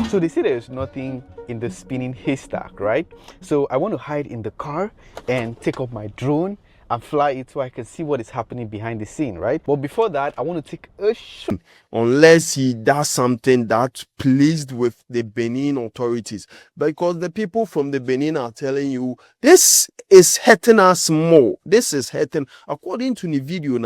So they say there's nothing in the spinning haystack, right? So I want to hide in the car and take up my drone and fly it so I can see what is happening behind the scene, right? But before that, I want to take a shot. Unless he does something that pleased with the Benin authorities, because the people from the Benin are telling you this is hurting us more. This is hurting. According to the video,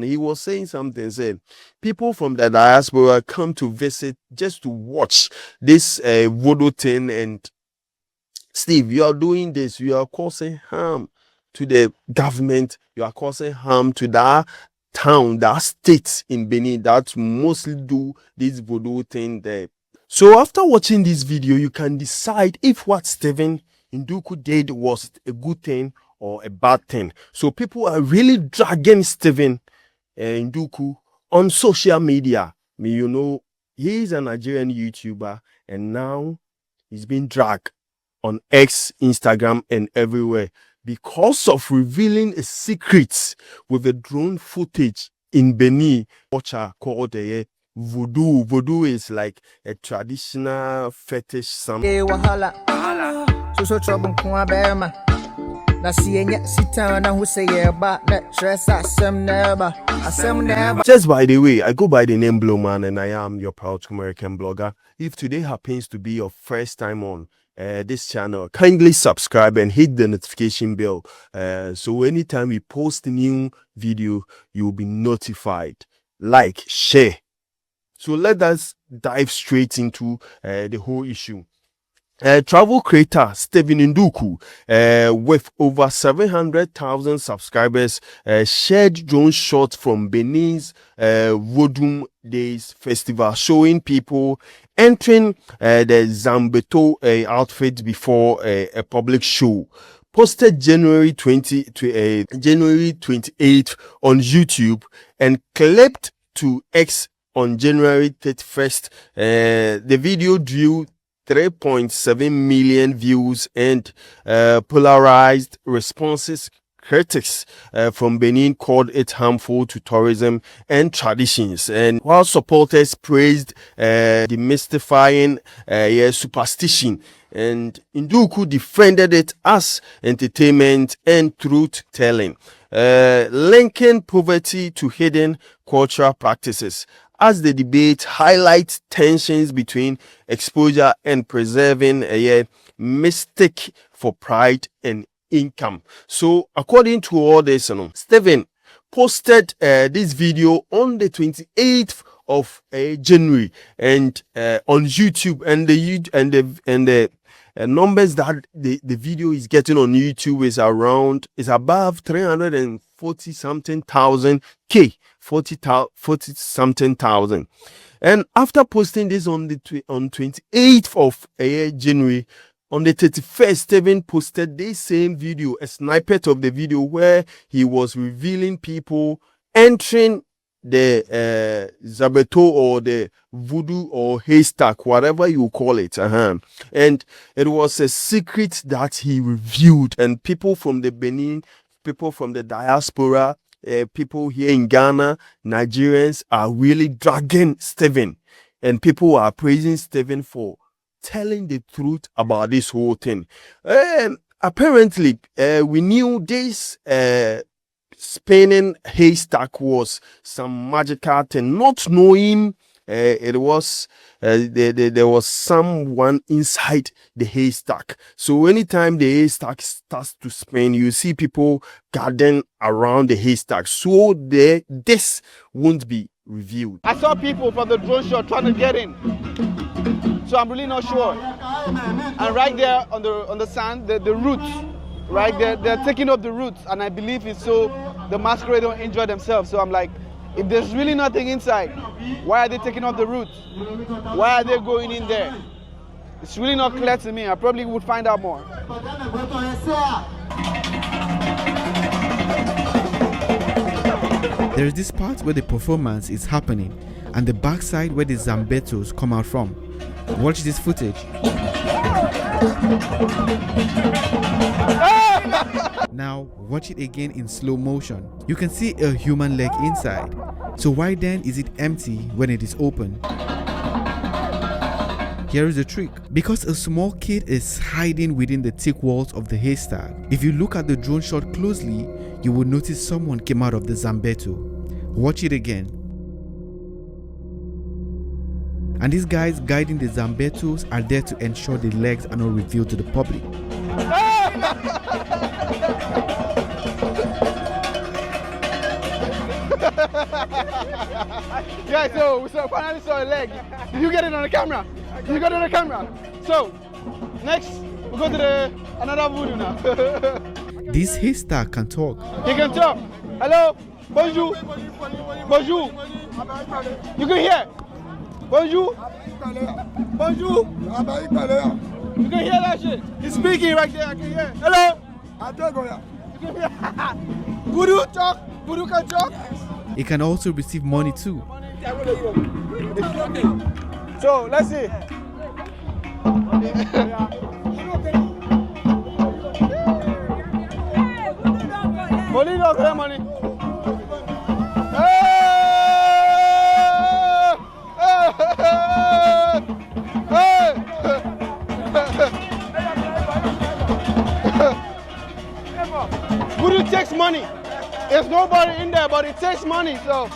he was saying something, saying people from the diaspora come to visit just to watch this Voodoo thing. And Steve, you are doing this, you are causing harm to the government, you are causing harm to that town, that state in Benin that mostly do this Voodoo thing there. So after watching this video, you can decide if what Steven Ndukwu did was a good thing or a bad thing. So people are really dragging Steven Ndukwu on social media. You know, he's a Nigerian YouTuber and now he's been dragged on X, Instagram, and everywhere because of revealing a secret with a drone footage in Benin, culture called Voodoo. Voodoo is like a traditional fetish. So just by the way, I go by the name Blowman and I am your proud American blogger. If today happens to be your first time on this channel, kindly subscribe and hit the notification bell so anytime we post a new video, you'll be notified. Like, share. So let us dive straight into the whole issue. Travel creator Steven Ndukwu, with over 700,000 subscribers, shared drone shots from Benin's Vodun Days Festival, showing people entering the Zambeto outfit before a public show. Posted January 28th on YouTube and clipped to X on January 31st. The video drew 3.7 million views and polarized responses. Critics from Benin called it harmful to tourism and traditions, and while supporters praised demystifying superstition, and Ndukwu defended it as entertainment and truth-telling, linking poverty to hidden cultural practices. As the debate highlights tensions between exposure and preserving a mistake for pride and income. So according to all this, Steven posted this video on the 28th of January and on YouTube, and the numbers that the video is getting on YouTube is above 340 something thousand K, 40 something thousand. And after posting this on 28th of January, on the 31st, Steven posted this same video, a snippet of the video where he was revealing people entering the Zabeto or the Voodoo or haystack, whatever you call it. And it was a secret that he revealed, and people from the Benin, people from the diaspora, people here in Ghana, Nigerians are really dragging Steven, and people are praising Steven for telling the truth about this whole thing. Apparently, we knew this spinning haystack was some magical thing, not knowing it was there was someone inside the haystack. So anytime the haystack starts to spin, you see people gathering around the haystack, so this won't be revealed. I saw people from the drone shot trying to get in, so I'm really not sure. And right there on the sand, the roots, right there, they're taking up the roots, and I believe it's so the masquerade don't injure themselves. So I'm like, if there's really nothing inside, why are they taking up the roots? Why are they going in there? It's really not clear to me. I probably would find out more. There is this part where the performance is happening and the backside where the Zambetos come out from. Watch this footage. Now watch it again in slow motion. You can see a human leg inside. So why then is it empty when it is open? Here is the trick. Because a small kid is hiding within the thick walls of the haystack, if you look at the drone shot closely, you will notice someone came out of the Zambeto. Watch it again. And these guys guiding the Zambetos are there to ensure the legs are not revealed to the public. Yeah, so finally saw a leg. Did you get it on the camera? You got it on the camera. So next we go to another voodoo now. This haystack can talk. He can talk. Hello, bonjour, bonjour. You can hear. Bonjour, bonjour. You can hear that shit. He's speaking right there. I can hear. Hello. You can hear. Voodoo talk. Voodoo can talk. It can also receive money too. So let's see. Money. Voodoo takes money. There's nobody in there, but it takes money, so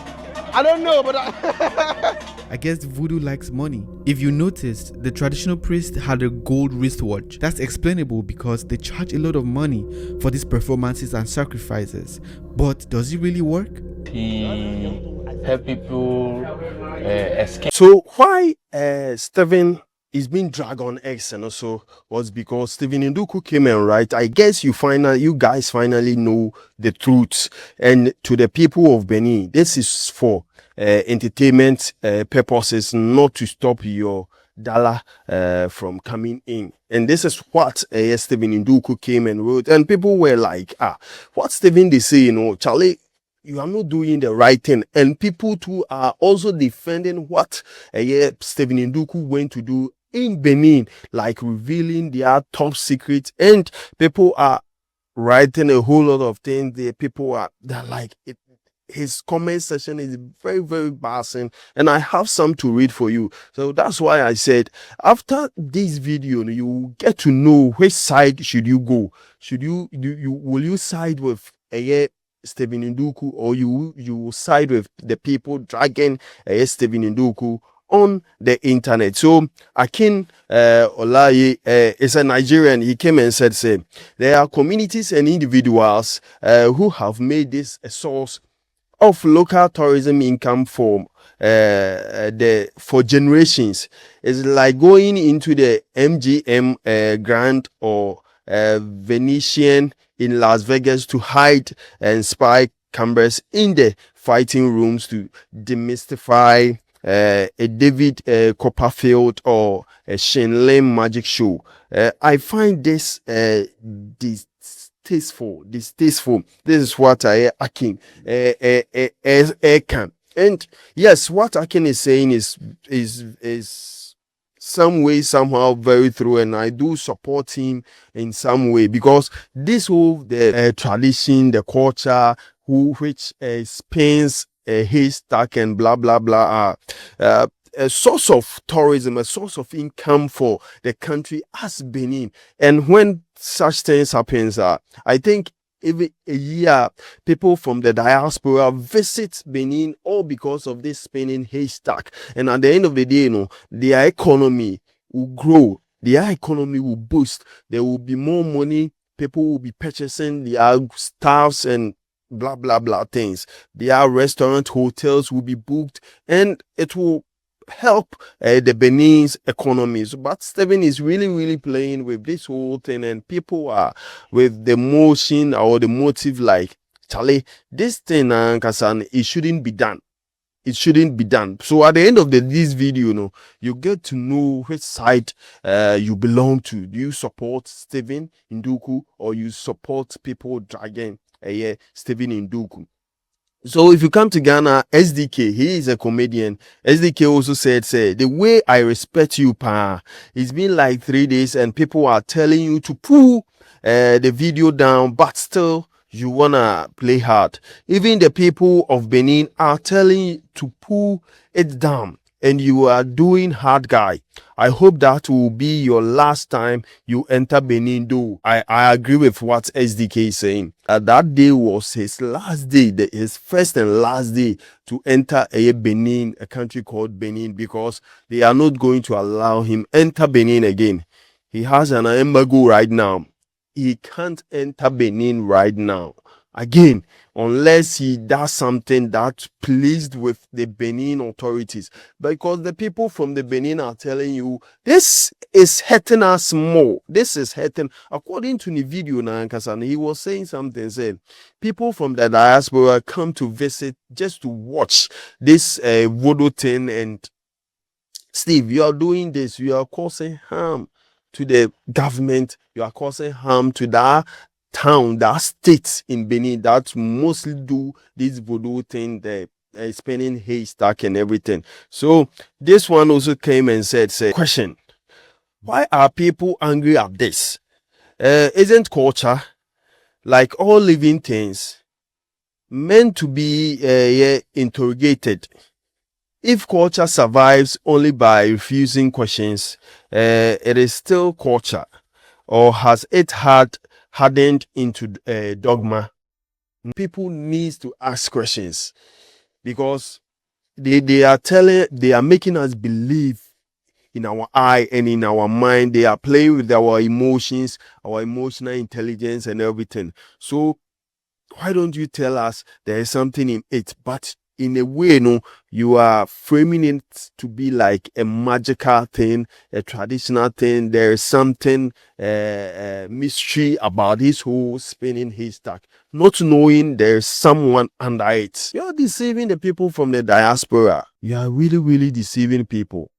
I don't know, but I guess Voodoo likes money. If you noticed, the traditional priest had a gold wristwatch. That's explainable because they charge a lot of money for these performances and sacrifices. But does it really work? He help people escape. So why Steven is being dragged on X and also was because Steven Ndukwu came and right. I guess you guys finally know the truth. And to the people of Benin, this is for entertainment purposes, not to stop your dollar from coming in. And this is what Steven Ndukwu came and wrote. And people were like, what Steven they say, Charlie, you are not doing the right thing. And people too are also defending what Steven Ndukwu went to do in Benin, like revealing their top secrets. And people are writing a whole lot of things. They're like, his comment section is very, very embarrassing. And I have some to read for you. So that's why I said, after this video, you will get to know which side should you go. Will you side with Steven Ndukwu, or you will side with the people dragging Steven Ndukwu on the internet? So Akin Olaye is a Nigerian. He came and said, there are communities and individuals who have made this a source of local tourism income for generations. It's like going into the MGM Grand or Venetian in Las Vegas to hide and spy cameras in the fighting rooms to demystify a David Copperfield or a Shenlem magic show. I find this distasteful. This is what Akin can. And yes, what Akin is saying is some way, somehow very true, and I do support him in some way, because this whole the tradition, the culture, which spins a haystack and blah blah blah, a source of tourism, a source of income for the country as Benin. And when such things happens, I think every year people from the diaspora visit Benin, all because of this spinning haystack. And at the end of the day, their economy will grow, their economy will boost, there will be more money, people will be purchasing their stuffs and blah blah blah things. Their restaurant, hotels will be booked, and it will help the Benin's economies. But Steven is really playing with this whole thing, and people are with the motion or the motive like, Charlie, this thing, it shouldn't be done. It shouldn't be done. So at the end of this video, you get to know which side you belong to. Do you support Steven Ndukwu, or you support people dragging Steven Ndukwu? So if you come to Ghana, SDK, he is a comedian. SDK also said, the way I respect you, it's been like 3 days and people are telling you to pull the video down, but still you wanna play hard. Even the people of Benin are telling you to pull it down. and you are doing hard guy. I hope that will be your last time you enter Benin, though. I agree with what SDK is saying. That day was his last day, his first and last day to enter a Benin, a country called Benin, because they are not going to allow him enter Benin again. He has an embargo right now. He can't enter Benin right now again, unless he does something that pleased with the Benin authorities, because the people from the Benin are telling you this is hurting us more. This is hurting. According to the video Nankasan, he was saying something, said people from the diaspora come to visit just to watch this voodoo thing. And Steve, you are doing this, you are causing harm to the government, you are causing harm to that town, that state in Benin that mostly do this voodoo thing, the spinning haystack and everything. So this one also came and said, question, why are people angry at this? Isn't culture, like all living things, meant to be interrogated? If culture survives only by refusing questions, it is still culture, or has it hardened into dogma? People need to ask questions, because they are making us believe in our eye and in our mind. They are playing with our emotions, our emotional intelligence and everything. So why don't you tell us there is something in it? But in a way, no, you are framing it to be like a magical thing, a traditional thing. There is something mystery about this whole spinning haystack, not knowing there's someone under it. You're deceiving the people from the diaspora. You are really, really deceiving people.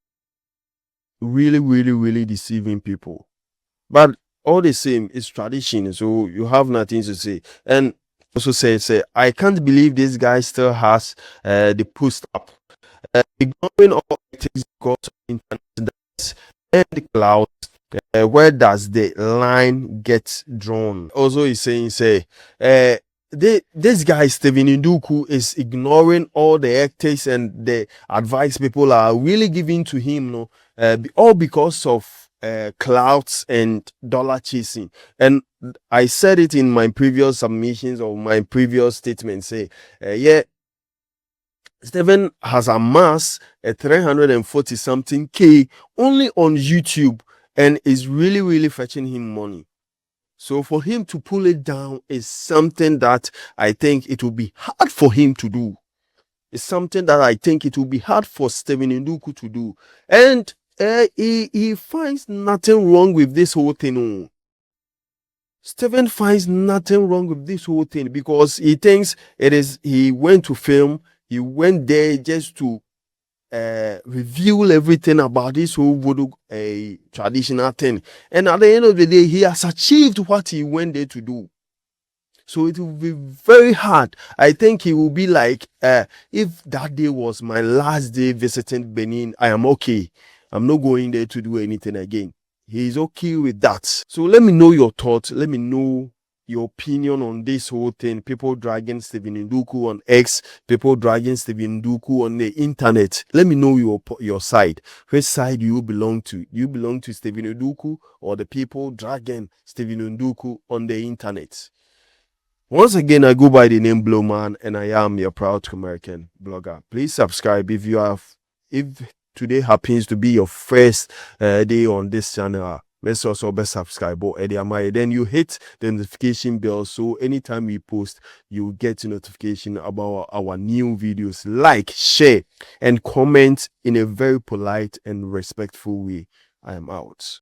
Really, really, really deceiving people. But all the same, it's tradition, so you have nothing to say. And also say I can't believe this guy still has the post up, ignoring all things because of internet and the clouds. Where does the line get drawn? Also, he's saying this guy Steven Ndukwu is ignoring all the ethics and the advice people are really giving to him, no, all because of clouds and dollar chasing. And I said it in my previous submissions or my previous statement, Steven has amassed a 340 something K only on YouTube, and is really, really fetching him money. So for him to pull it down is something that I think it will be hard for him to do. It's something that I think it will be hard for Steven Ndukwu to do. And he finds nothing wrong with this whole thing. Oh. Steven finds nothing wrong with this whole thing, because he thinks he went to film, he went there just to reveal everything about this whole voodoo traditional thing. And at the end of the day, he has achieved what he went there to do. So it will be very hard. I think he will be like, if that day was my last day visiting Benin, I am okay. I'm not going there to do anything again. He's okay with that. So let me know your thoughts. Let me know your opinion on this whole thing. People dragging Steven Ndukwu on X, people dragging Steven Ndukwu on the internet. Let me know your side. Which side do you belong to? Do you belong to Steven Ndukwu or the people dragging Steven Ndukwu on the internet? Once again, I go by the name Blowman, and I am your proud American blogger. Please subscribe if today happens to be your first day on this channel. Let's also subscribe, then you hit the notification bell, so anytime we post, you get a notification about our new videos. Like, share, and comment in a very polite and respectful way. I am out.